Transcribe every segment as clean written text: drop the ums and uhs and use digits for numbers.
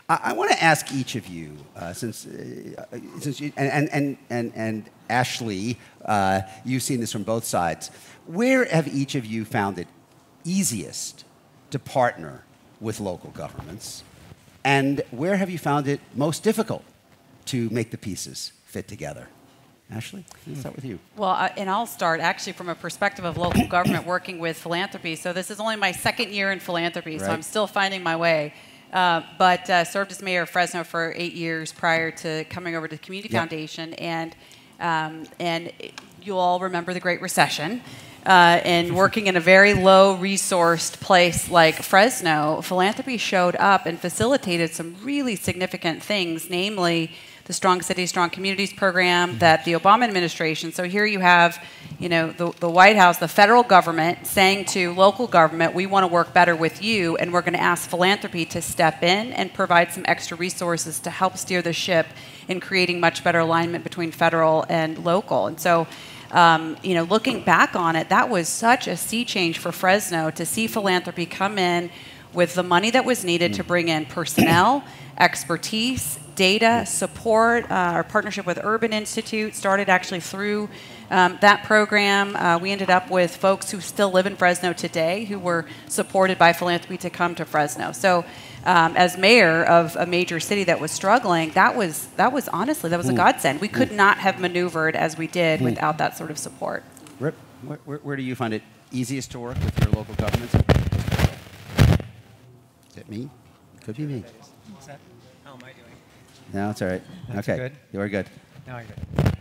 I want to ask each of you, since you, and Ashleigh, you've seen this from both sides. Where have each of you found it easiest to partner with local governments? And where have you found it most difficult to make the pieces fit together? Ashleigh, let's start with you. Well, and I'll start actually from a perspective of local government working with philanthropy. So this is only my second year in philanthropy, right. So I'm still finding my way. But served as mayor of Fresno for 8 years prior to coming over to the Community Foundation. And you all remember the Great Recession. And working in a very low-resourced place like Fresno, philanthropy showed up and facilitated some really significant things, namely the Strong Cities, Strong Communities program that the Obama administration. So here you have, you know, the White House, the federal government saying to local government, we want to work better with you, and we're going to ask philanthropy to step in and provide some extra resources to help steer the ship in creating much better alignment between federal and local. And so, you know, looking back on it, that was such a sea change for Fresno to see philanthropy come in with the money that was needed to bring in personnel, expertise, data, support. Our partnership with Urban Institute started actually through that program. We ended up with folks who still live in Fresno today who were supported by philanthropy to come to Fresno. So as mayor of a major city that was struggling, that was honestly, that was a godsend. We could not have maneuvered as we did without that sort of support. Rip, where do you find it easiest to work with your local governments? Is it me? Could be me. What's that? How am I doing? No, it's all right. That's okay, good. You're good. No, you're good.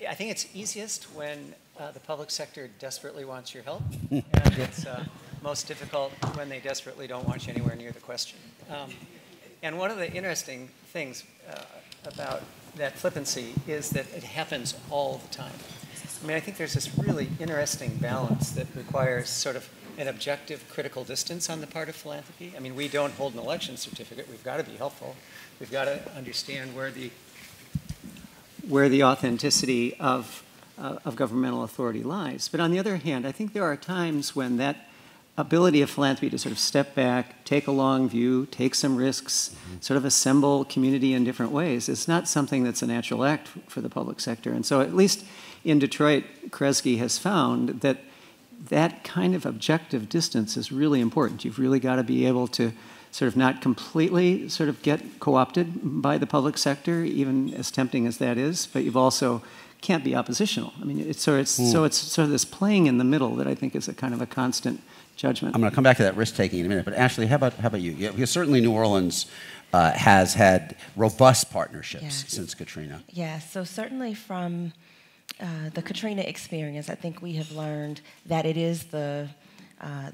I think it's easiest when the public sector desperately wants your help, and it's most difficult when they desperately don't want you anywhere near the question. And one of the interesting things about that flippancy is that it happens all the time. I mean, I think there's this really interesting balance that requires sort of an objective critical distance on the part of philanthropy. I mean, we don't hold an election certificate. We've got to be helpful. We've got to understand where the authenticity of governmental authority lies. But on the other hand, I think there are times when that ability of philanthropy to sort of step back, take a long view, take some risks, sort of assemble community in different ways, it's not something that's a natural act for the public sector. And so at least in Detroit, Kresge has found that that kind of objective distance is really important. You've really got to be able to sort of not completely sort of get co-opted by the public sector, even as tempting as that is, but you've also can't be oppositional. I mean, it's sort of this playing in the middle that I think is a kind of a constant judgment. I'm going to come back to that risk-taking in a minute, but Ashleigh, how about you? Yeah, because certainly New Orleans has had robust partnerships since Katrina. Yeah, so certainly from the Katrina experience, I think we have learned that it is the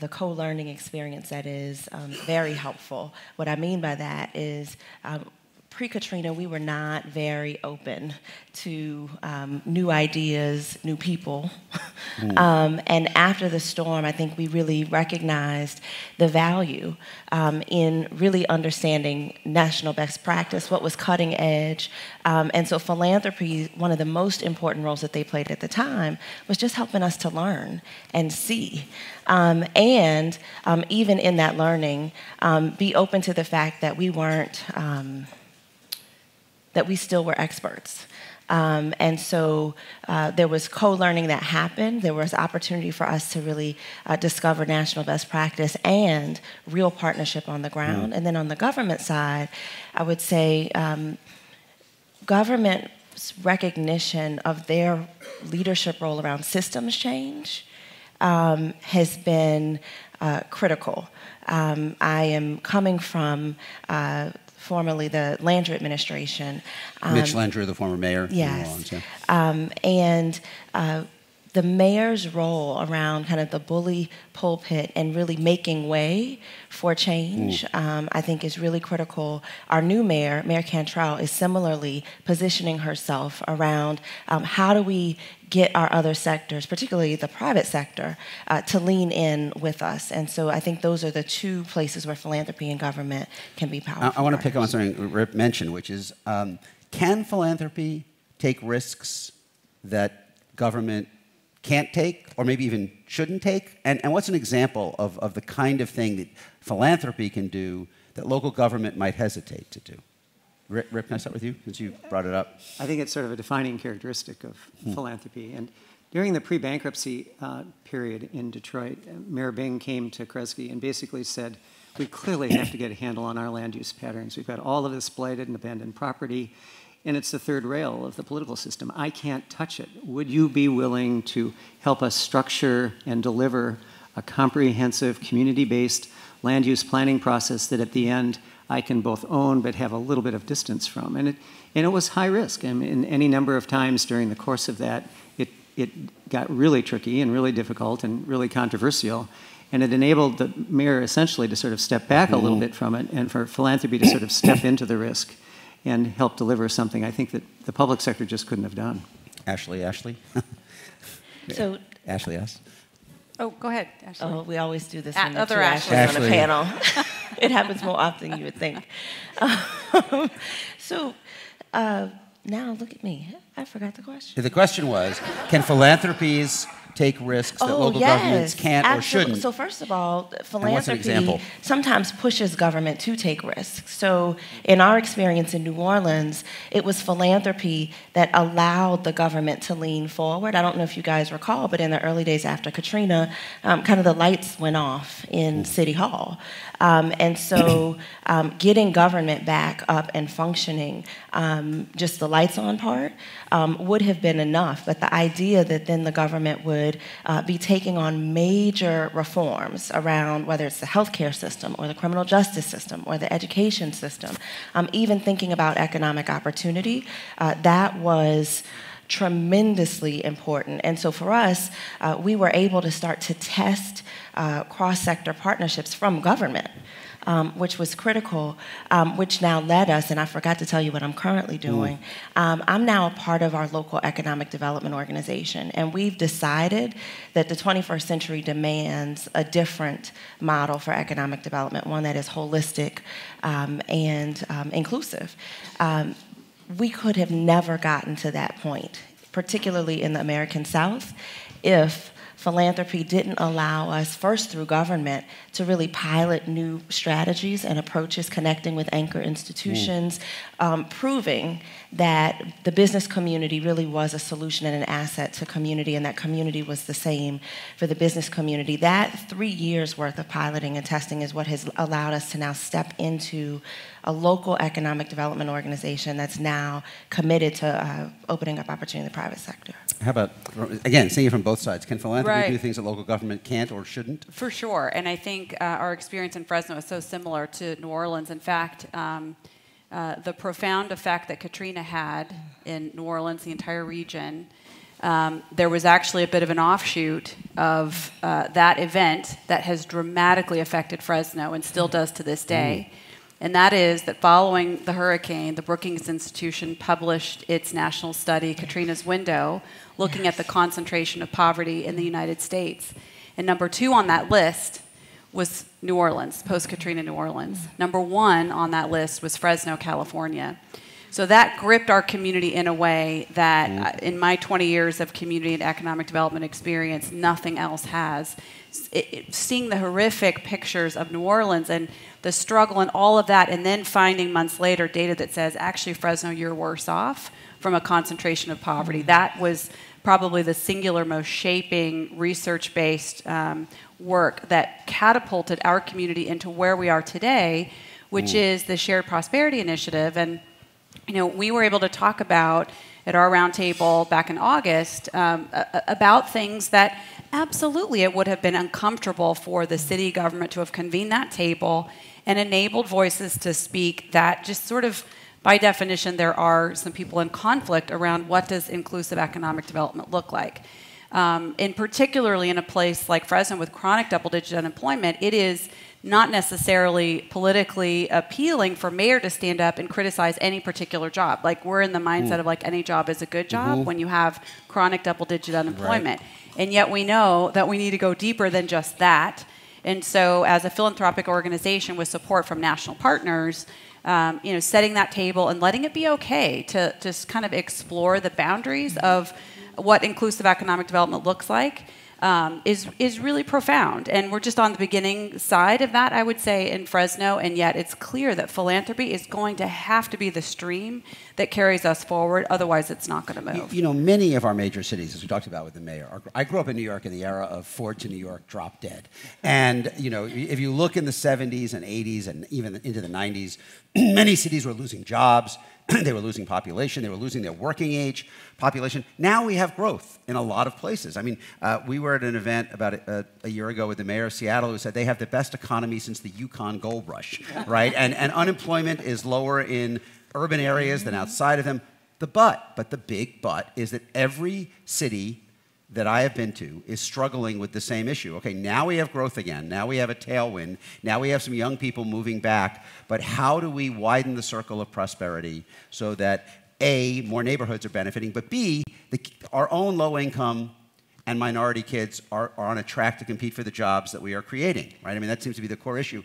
co-learning experience that is very helpful. What I mean by that is pre-Katrina, we were not very open to new ideas, new people. And after the storm, I think we really recognized the value in really understanding national best practice, what was cutting edge. And so philanthropy, one of the most important roles that they played at the time was just helping us to learn and see. And even in that learning, be open to the fact that we weren't, that we still were experts. And so there was co-learning that happened. There was opportunity for us to really discover national best practice and real partnership on the ground. And then on the government side, I would say government's recognition of their leadership role around systems change has been critical. I am coming from formerly the Landry administration. Mitch Landry, the former mayor. Yes. New Orleans, and the mayor's role around kind of the bully pulpit and really making way for change, I think is really critical. Our new mayor, Mayor Cantrell, is similarly positioning herself around how do we get our other sectors, particularly the private sector, to lean in with us. And so I think those are the two places where philanthropy and government can be powerful. I want to pick up on something Rip mentioned, which is, can philanthropy take risks that government can't take, or maybe even shouldn't take? And what's an example of the kind of thing that philanthropy can do that local government might hesitate to do? Rip, can I start with you, since you brought it up? I think it's sort of a defining characteristic of philanthropy. And during the pre-bankruptcy period in Detroit, Mayor Bing came to Kresge and basically said, we clearly have to get a handle on our land use patterns. We've got all of this blighted and abandoned property, and it's the third rail of the political system. I can't touch it. Would you be willing to help us structure and deliver a comprehensive, community-based land use planning process that at the end I can both own but have a little bit of distance from? And it was high risk. I mean, any number of times during the course of that, it got really tricky and really difficult and really controversial. And it enabled the mayor essentially to sort of step back a little bit from it and for philanthropy to sort of step into the risk and help deliver something I think that the public sector just couldn't have done. Ashleigh? So, Ashleigh, yes? Oh, go ahead, Ashleigh. oh, we always do this when the Other two Ashleighs on Ashleigh. a panel. It happens more often than you would think. So now look at me. I forgot the question. The question was, can philanthropies take risks that local governments can't or absolutely. shouldn't? So first of all, what's an philanthropy example? sometimes pushes government to take risks. So in our experience in New Orleans, it was philanthropy that allowed the government to lean forward. I don't know if you guys recall, but in the early days after Katrina, kind of the lights went off in City Hall. And so getting government back up and functioning, just the lights on part, would have been enough. But the idea that then the government would be taking on major reforms around whether it's the healthcare system or the criminal justice system or the education system, even thinking about economic opportunity, that was tremendously important. And so for us, we were able to start to test cross-sector partnerships from government, which was critical, which now led us, and I forgot to tell you what I'm currently doing. I'm now a part of our local economic development organization, and we've decided that the 21st century demands a different model for economic development, one that is holistic and inclusive. We could have never gotten to that point, particularly in the American South, if philanthropy didn't allow us, first through government, to really pilot new strategies and approaches connecting with anchor institutions, proving that the business community really was a solution and an asset to community, and that community was the same for the business community. That 3 years worth of piloting and testing is what has allowed us to now step into a local economic development organization that's now committed to opening up opportunity in the private sector. How about, again, seeing it from both sides, can philanthropy do things that local government can't or shouldn't? For sure, and I think our experience in Fresno is so similar to New Orleans. In fact, the profound effect that Katrina had in New Orleans, the entire region, there was actually a bit of an offshoot of that event that has dramatically affected Fresno and still does to this day. And that is that following the hurricane, the Brookings Institution published its national study, Katrina's Window, looking at the concentration of poverty in the United States. And number 2 on that list was New Orleans, post-Katrina New Orleans. Number 1 on that list was Fresno, California. So that gripped our community in a way that in my 20 years of community and economic development experience, nothing else has. Seeing the horrific pictures of New Orleans and the struggle and all of that, and then finding months later data that says, actually, Fresno, you're worse off from a concentration of poverty. That was probably the singular most shaping research-based work that catapulted our community into where we are today, which is the Shared Prosperity Initiative. And we were able to talk about at our roundtable back in August about things that absolutely it would have been uncomfortable for the city government to have convened that table and enabled voices to speak that just sort of, by definition, there are some people in conflict around what does inclusive economic development look like. And particularly in a place like Fresno with chronic double-digit unemployment, it is not necessarily politically appealing for mayor to stand up and criticize any particular job. Like, we're in the mindset of like any job is a good job when you have chronic double-digit unemployment. Right. And yet we know that we need to go deeper than just that. And so as a philanthropic organization with support from national partners, setting that table and letting it be okay to just kind of explore the boundaries of what inclusive economic development looks like, is really profound. And we're just on the beginning side of that, I would say, in Fresno. And yet it's clear that philanthropy is going to have to be the stream that carries us forward. Otherwise, it's not going to move. You know, many of our major cities, as we talked about with the mayor, I grew up in New York in the era of Ford to New York, drop dead. And, you know, if you look in the 70s and 80s and even into the 90s, many cities were losing jobs. They were losing population. They were losing their working age population. Now we have growth in a lot of places. I mean, we were at an event about a year ago with the mayor of Seattle who said they have the best economy since the Yukon Gold Rush, right? And unemployment is lower in urban areas than outside of them. But the big but is that every city that I have been to is struggling with the same issue. Okay, now we have growth again. Now we have a tailwind. Now we have some young people moving back. But how do we widen the circle of prosperity so that, A, more neighborhoods are benefiting, but B, our own low income and minority kids are on a track to compete for the jobs that we are creating, right? I mean, that seems to be the core issue.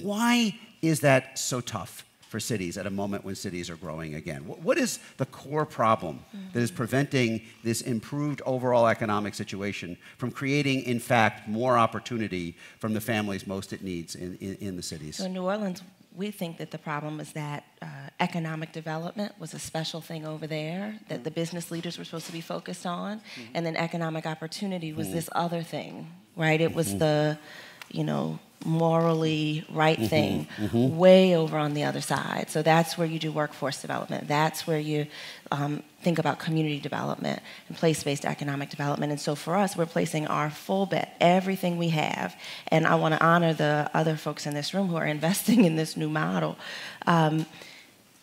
Why is that so tough for cities at a moment when cities are growing again? What is the core problem that is preventing this improved overall economic situation from creating, in fact, more opportunity from the families most it needs in the cities? So in New Orleans, we think that the problem is that economic development was a special thing over there that the business leaders were supposed to be focused on, and then economic opportunity was this other thing, right? It was the, you know, morally right thing way over on the other side. So that's where you do workforce development. That's where you think about community development and place-based economic development. And so for us, we're placing our full bet, everything we have. And I want to honor the other folks in this room who are investing in this new model.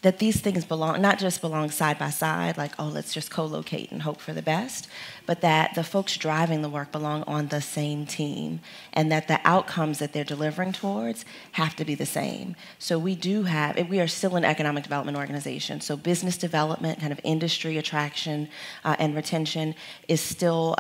That these things belong, not just belong side by side, like, oh, let's just co-locate and hope for the best, but that the folks driving the work belong on the same team, and that the outcomes that they're delivering towards have to be the same. So we are still an economic development organization, so business development, kind of industry attraction and retention is still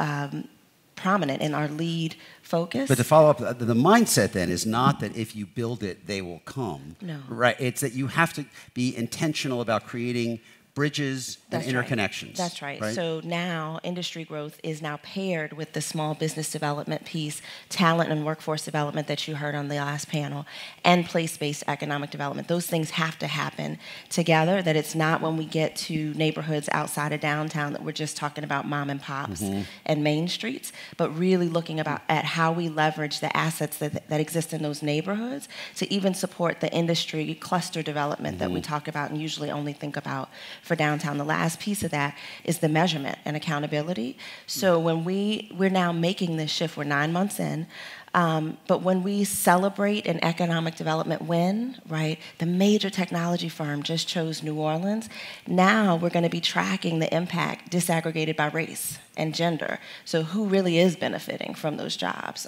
prominent in our lead focus. But to follow up, the mindset then is not that if you build it, they will come. No. Right? It's that you have to be intentional about creating bridges and interconnections. Right. That's right. So now industry growth is now paired with the small business development piece, talent and workforce development that you heard on the last panel, and place-based economic development. Those things have to happen together, that it's not when we get to neighborhoods outside of downtown that we're just talking about mom and pops and main streets, but really looking at how we leverage the assets that exist in those neighborhoods to even support the industry cluster development that we talk about and usually only think about for downtown. The last piece of that is the measurement and accountability. So when we're now making this shift, we're 9 months in, but when we celebrate an economic development win, right, the major technology firm just chose New Orleans. Now we're going to be tracking the impact disaggregated by race and gender. So who really is benefiting from those jobs?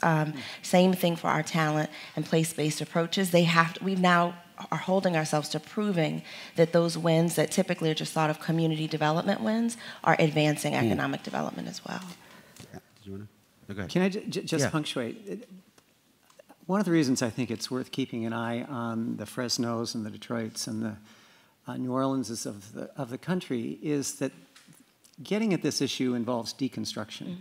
Same thing for our talent and place-based approaches. We've now are holding ourselves to proving that those wins that typically are just thought of community development wins are advancing economic development as well. Yeah. Did you want to? Go ahead. Can I just punctuate? One of the reasons I think it's worth keeping an eye on the Fresnos and the Detroits and the New Orleanses of the country is that getting at this issue involves deconstruction.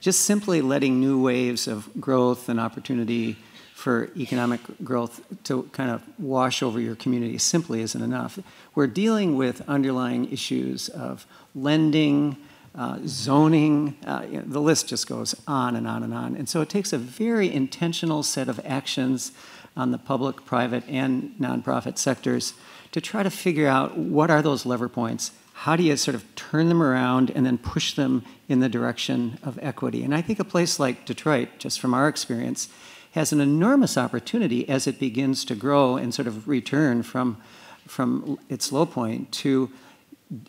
Just simply letting new waves of growth and opportunity for economic growth to kind of wash over your community simply isn't enough. We're dealing with underlying issues of lending, zoning, the list just goes on and on and on. And so it takes a very intentional set of actions on the public, private, and nonprofit sectors to try to figure out what are those lever points, how do you sort of turn them around and then push them in the direction of equity. And I think a place like Detroit, just from our experience, has an enormous opportunity as it begins to grow and sort of return from its low point to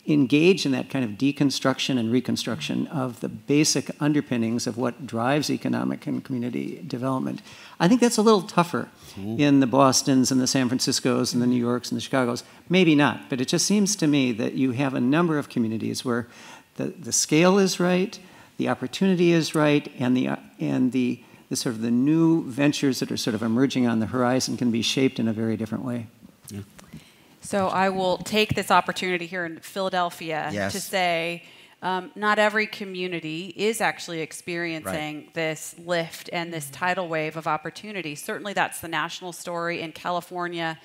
engage in that kind of deconstruction and reconstruction of the basic underpinnings of what drives economic and community development. I think that's a little tougher in the Bostons and the San Franciscos and the New Yorks and the Chicagos. Maybe not, but it just seems to me that you have a number of communities where the scale is right, the opportunity is right, and the sort of the new ventures that are sort of emerging on the horizon can be shaped in a very different way. So I will take this opportunity here in Philadelphia to say not every community is actually experiencing this lift and this tidal wave of opportunity. Certainly that's the national story. In California,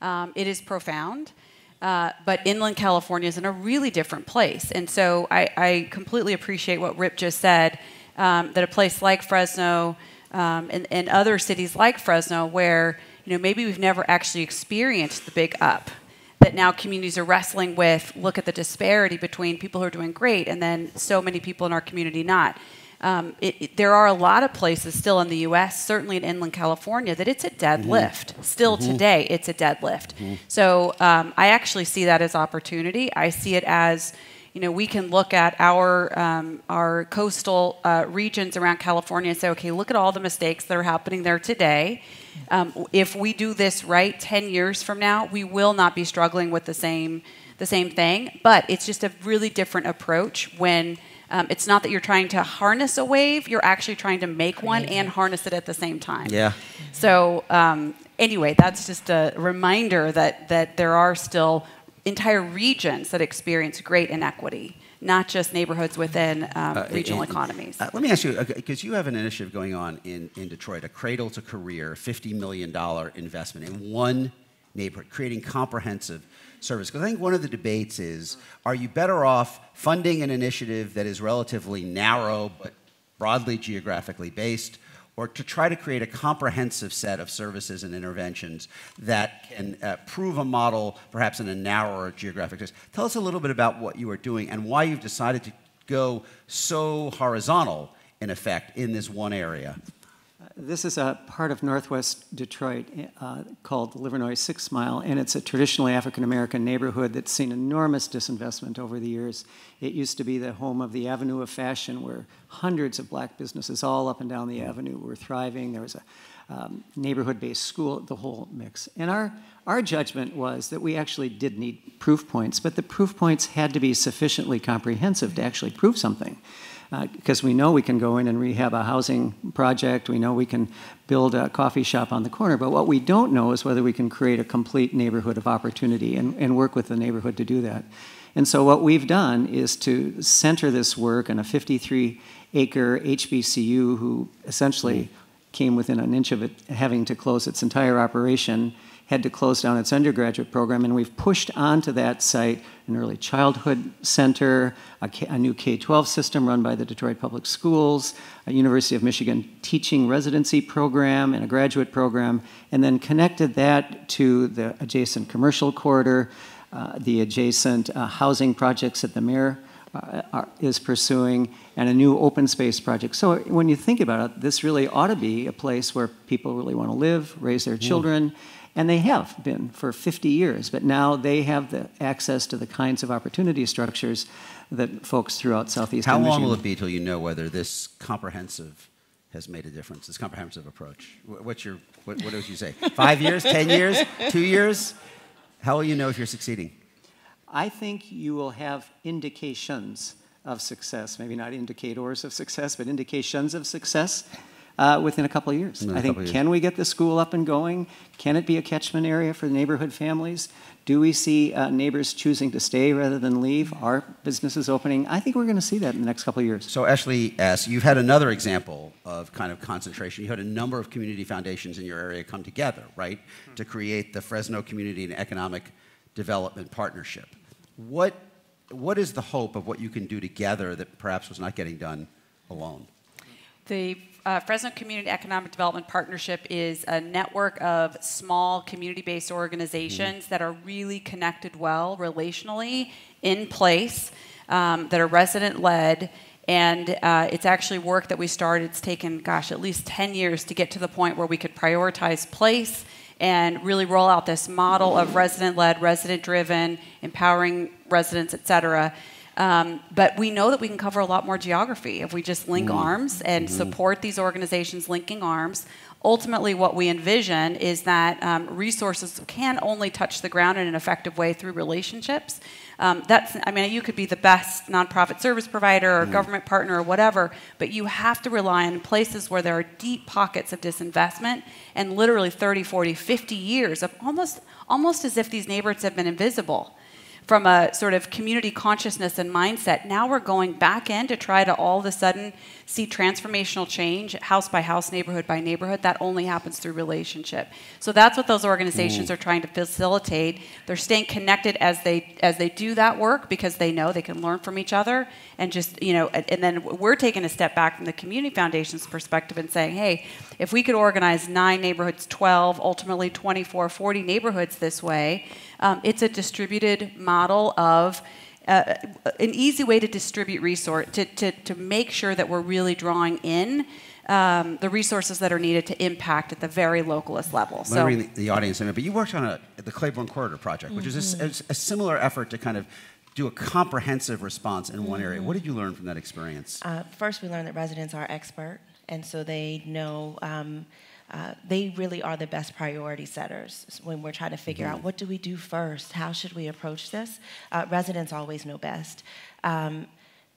it is profound. But inland California is in a really different place. And so I completely appreciate what Rip just said, that a place like Fresno and other cities like Fresno where maybe we've never actually experienced the big up, that now communities are wrestling with, look at the disparity between people who are doing great and then so many people in our community not. There are a lot of places still in the U.S., certainly in inland California, that it's a dead lift. Still today, it's a dead lift. So I actually see that as opportunity. I see it as, we can look at our coastal regions around California and say, okay, look at all the mistakes that are happening there today. If we do this right 10 years from now, we will not be struggling with the same thing. But it's just a really different approach when it's not that you're trying to harness a wave, you're actually trying to make one and harness it at the same time. Yeah. So anyway, that's just a reminder that there are still entire regions that experience great inequity, not just neighborhoods within regional economies. Let me ask you, because you have an initiative going on in Detroit, a Cradle to Career, $50 million investment in one neighborhood, creating comprehensive service. Because I think one of the debates is, are you better off funding an initiative that is relatively narrow but broadly geographically based, or to try to create a comprehensive set of services and interventions that can prove a model perhaps in a narrower geographic space? Tell us a little bit about what you are doing and why you've decided to go so horizontal, in effect, in this one area. This is a part of northwest Detroit called the Livernois 6 Mile, and it's a traditionally African-American neighborhood that's seen enormous disinvestment over the years. It used to be the home of the Avenue of Fashion, where hundreds of black businesses all up and down the avenue were thriving. There was a neighborhood-based school, the whole mix. And our judgment was that we actually did need proof points, but the proof points had to be sufficiently comprehensive to actually prove something. Because we know we can go in and rehab a housing project, we know we can build a coffee shop on the corner, but what we don't know is whether we can create a complete neighborhood of opportunity and work with the neighborhood to do that. And so what we've done is to center this work in a 53-acre HBCU who essentially came within an inch of it having to close its entire operation, had to close down its undergraduate program, and we've pushed onto that site an early childhood center, a new K-12 system run by the Detroit Public Schools, a University of Michigan teaching residency program and a graduate program, and then connected that to the adjacent commercial corridor, the adjacent housing projects that the mayor is pursuing, and a new open space project. So when you think about it, this really ought to be a place where people really want to live, raise their children, and they have been for 50 years, but now they have the access to the kinds of opportunity structures that folks throughout Southeast Michigan. How long will it be till you know whether this comprehensive has made a difference, this comprehensive approach? What would you say? 5 years, 10 years, 2 years? How will you know if you're succeeding? I think you will have indications of success, maybe not indicators of success, but indications of success within a couple of years. I think, can we get the school up and going? Can it be a catchment area for neighborhood families? Do we see neighbors choosing to stay rather than leave? Are businesses opening? I think we're going to see that in the next couple of years. So Ashleigh S., you've had another example of kind of concentration. You had a number of community foundations in your area come together, right, to create the Fresno Community and Economic Development Partnership. What is the hope of what you can do together that perhaps was not getting done alone? The Fresno Community Economic Development Partnership is a network of small community-based organizations that are really connected well relationally, in place, that are resident-led, and it's actually work that we started. It's taken, gosh, at least 10 years to get to the point where we could prioritize place and really roll out this model of resident-led, resident-driven, empowering residents, et cetera. But we know that we can cover a lot more geography if we just link arms and support these organizations linking arms. Ultimately, what we envision is that resources can only touch the ground in an effective way through relationships. I mean, you could be the best nonprofit service provider or government partner or whatever, but you have to rely on places where there are deep pockets of disinvestment and literally 30, 40, 50 years of almost as if these neighborhoods have been invisible from a sort of community consciousness and mindset, now we're going back in to try to all of a sudden see transformational change, house by house, neighborhood by neighborhood. That only happens through relationship. So that's what those organizations are trying to facilitate. They're staying connected as they do that work, because they know they can learn from each other, and just, you know, and then we're taking a step back from the community foundation's perspective and saying, hey, if we could organize 9 neighborhoods, 12, ultimately 24, 40 neighborhoods this way, it's a distributed model of an easy way to distribute resource, to make sure that we're really drawing in the resources that are needed to impact at the very localist level. So, let me bring the audience in, but you worked on the Claiborne Corridor Project, which is a similar effort to kind of do a comprehensive response in one area. What did you learn from that experience? First, we learned that residents are expert, and so they know, they really are the best priority setters when we're trying to figure out what do we do first, how should we approach this. Residents always know best.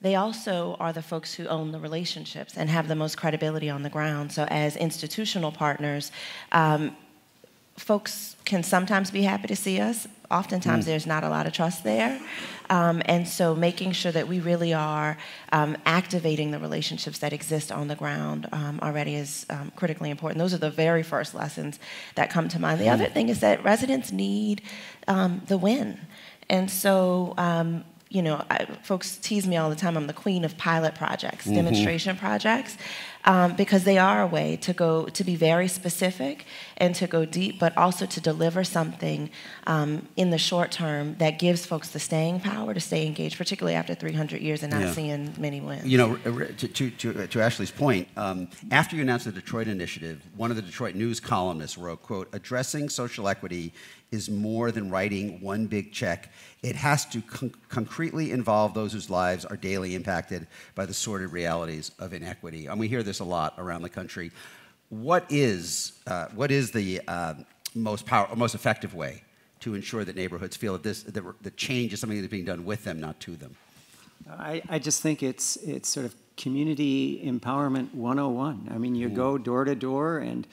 They also are the folks who own the relationships and have the most credibility on the ground. So as institutional partners, folks can sometimes be happy to see us. Oftentimes there's not a lot of trust there. And so making sure that we really are activating the relationships that exist on the ground already is critically important. Those are the very first lessons that come to mind. The other thing is that residents need the win. And so, you know, folks tease me all the time, I'm the queen of pilot projects, demonstration projects, because they are a way to be very specific and to go deep, but also to deliver something in the short term that gives folks the staying power to stay engaged, particularly after 300 years and not seeing many wins. You know, to Ashleigh's point, after you announced the Detroit initiative, one of the Detroit News columnists wrote, quote, "Addressing social equity is more than writing one big check. It has to concretely involve those whose lives are daily impacted by the sordid realities of inequity." And we hear this a lot around the country. What is the most effective way to ensure that neighborhoods feel that the change is something that's being done with them, not to them? I just think it's sort of community empowerment 101. I mean, you go door to door and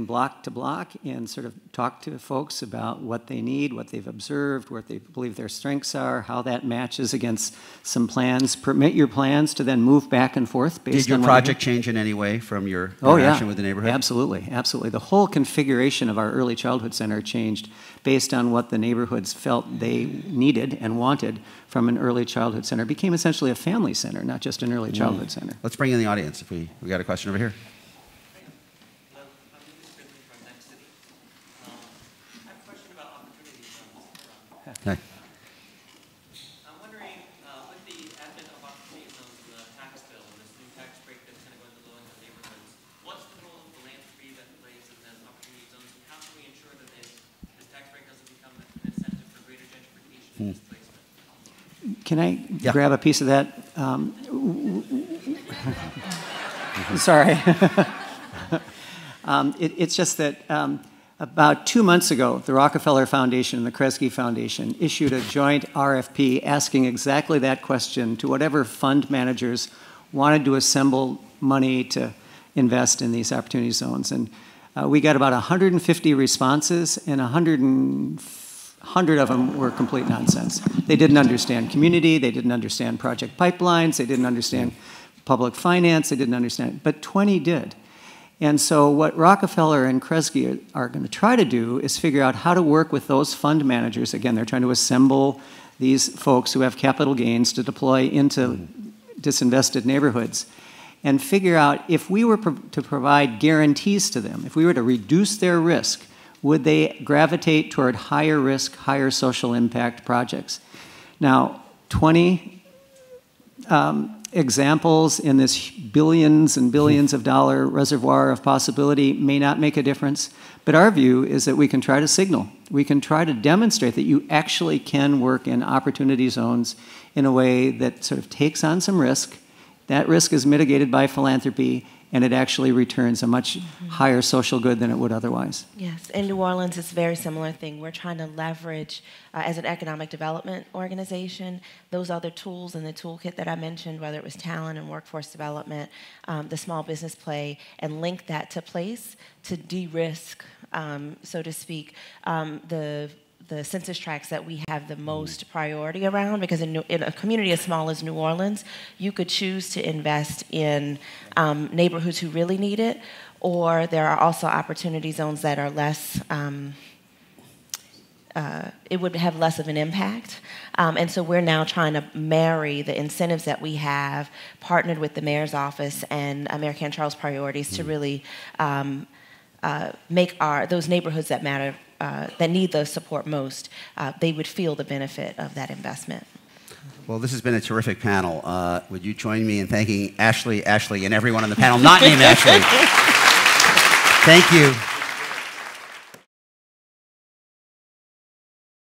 block to block and sort of talk to folks about what they need, what they've observed, what they believe their strengths are, how that matches against some plans. Permit your plans to then move back and forth based on Did your project change in any way from your interaction with the neighborhood? Absolutely, absolutely. The whole configuration of our early childhood center changed based on what the neighborhoods felt they needed and wanted from an early childhood center. It became essentially a family center, not just an early childhood center. Let's bring in the audience if we got a question over here. Hey. I'm wondering, with the advent of opportunity zones in the tax bill and this new tax break that's going to go into low-income neighborhoods, what's the role of philanthropy that plays in those opportunity zones, and how can we ensure that this tax break doesn't become an incentive for greater gentrification and displacement? Can I grab a piece of that? Sorry. It's just that about 2 months ago, the Rockefeller Foundation and the Kresge Foundation issued a joint RFP asking exactly that question to whatever fund managers wanted to assemble money to invest in these opportunity zones. And we got about 150 responses, and 100 of them were complete nonsense. They didn't understand community, they didn't understand project pipelines, they didn't understand public finance, they didn't understand it, but 20 did. And so what Rockefeller and Kresge are going to try to do is figure out how to work with those fund managers. Again, they're trying to assemble these folks who have capital gains to deploy into disinvested neighborhoods, and figure out if we were to provide guarantees to them, if we were to reduce their risk, would they gravitate toward higher risk, higher social impact projects? Now, 20 examples in this billions and billions of dollar reservoir of possibility may not make a difference, but our view is that we can try to signal. We can try to demonstrate that you actually can work in opportunity zones in a way that sort of takes on some risk. That risk is mitigated by philanthropy, and it actually returns a much higher social good than it would otherwise. Yes, in New Orleans, it's a very similar thing. We're trying to leverage, as an economic development organization, those other tools in the toolkit that I mentioned, whether it was talent and workforce development, the small business play, and link that to place to de-risk, so to speak, the the census tracts that we have the most priority around, because in a community as small as New Orleans, you could choose to invest in neighborhoods who really need it, or there are also opportunity zones that are less, it would have less of an impact. And so we're now trying to marry the incentives that we have, partnered with the mayor's office and Mayor Cantrell's priorities to really make those neighborhoods that matter, that need the support most, they would feel the benefit of that investment. Well, this has been a terrific panel. Would you join me in thanking Ashleigh, and everyone on the panel not named Ashleigh? Thank you.